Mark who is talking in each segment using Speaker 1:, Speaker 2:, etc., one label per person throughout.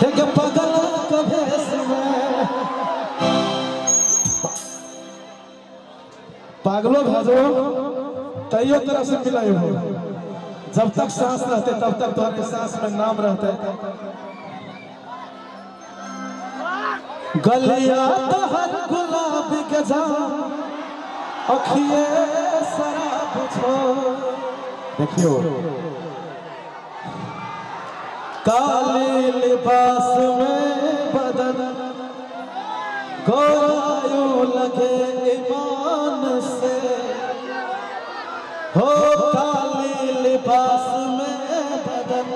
Speaker 1: एक पगल का भेष में पागलों भाजो तैयो तरह से मिलाए हो। जब तक सांस रहते तब तक तुम्हारे सांस में नाम रहते। गलिया तो हर गुलाब के जाम अखिए शराब छो। देखियो काले लिबास में बदन गोरायो लगे ईमान से हो। काले लिबास में बदन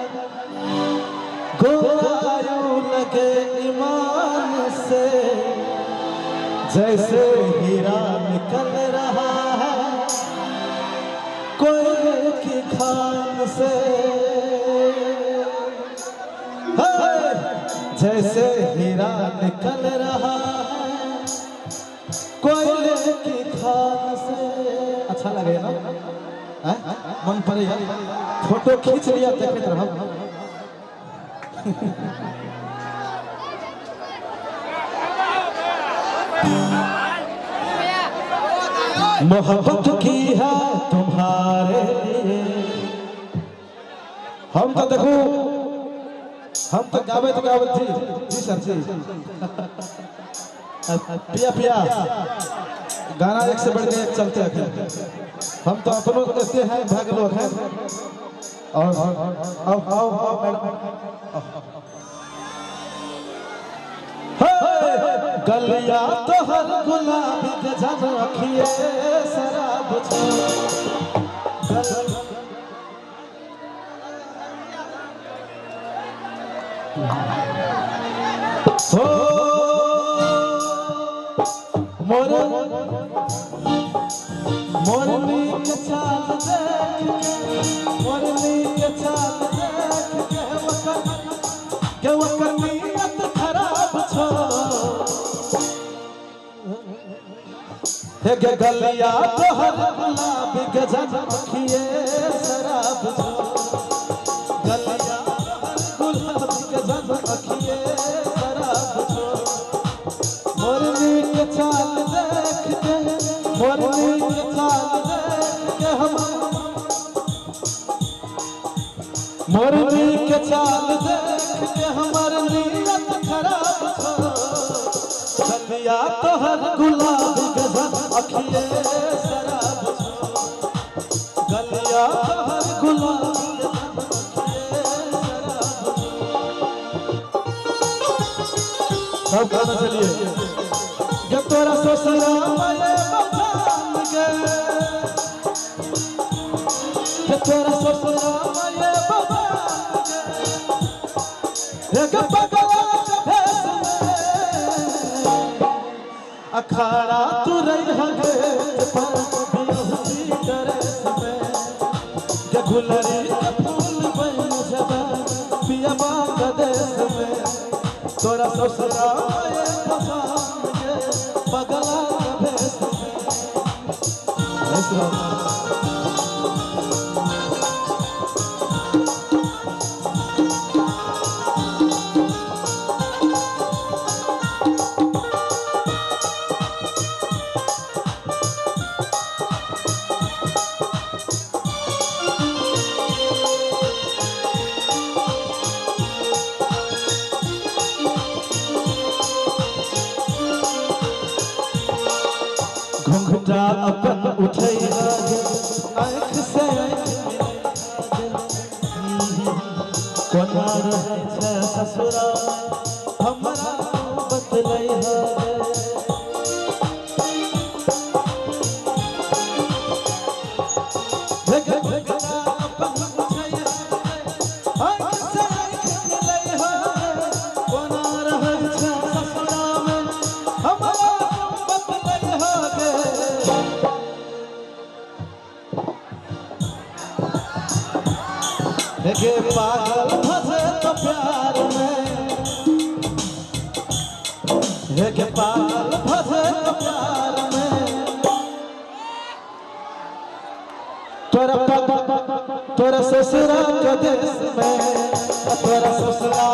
Speaker 1: गोरायो लगे ईमान से। जैसे हीरा निकल रहा है कोयले की खान से। जैसे हीरा निकल रहा है कोयले की खान से। अच्छा लगे ना? मन पर यार फोटो खींच लिया देखते रहो। मोहब्बत की है तुम्हारे लिए। हम तो देखो हम तो गावे जी सर जी पिया पिया गाना एक से बढ़ के एक चलते हैं। हम तो अपनों देते हैं भाग लोग हैं। और आओ गलिया तो हर गुलाबी के जब अखिए शराब छो। हो मोरनी के चाल देख के मोरनी के चाल देख के वकर नीयत खराब छो। हे गलिया तो हर गुलाबी के जब अखिए शराब छो। गलिया गुलाबी के जब अखिए शराब छो। मोरनी के चाल देख के मोरनी के चाल देख के हम मोरनी के चाल देख के हमार नीयत खराब छो। गलिया तो हर गुलाबी के जब अखिए शराब छो। गलिया तो हर गुलाबी के जब अखिए शराब छो। सब गाना चलिए। जब तोरा ससुरा वाले बचान गे जब तोरा ससुरा वाले बचान गे एक पगला के भेष में अखाड़ा तू रही हगे पर बिहुती ड्रेस में। के गुलरी के फूल बन जबा पिया बाग देश में। तोरा ससुरा वाले बचान गे पगला के भेष में। घुंघटा अपन उठई आँख से कोना रहे छे ससुरा हमरा बतलई है। देखे पागल फंसे तो प्यार में देखे पागल फंसे तो प्यार में। तोरा ससुरा के देश में तोरा ससुरा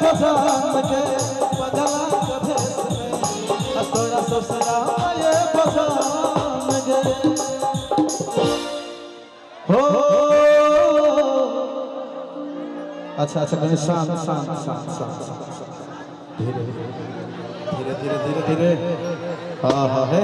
Speaker 1: बजान के बदला कभे में तोरा ससुरा ये बजान के हो अच्छा अच्छा गणेश शांत शांत शांत शांत धीरे धीरे धीरे धीरे धीरे हाँ हाँ है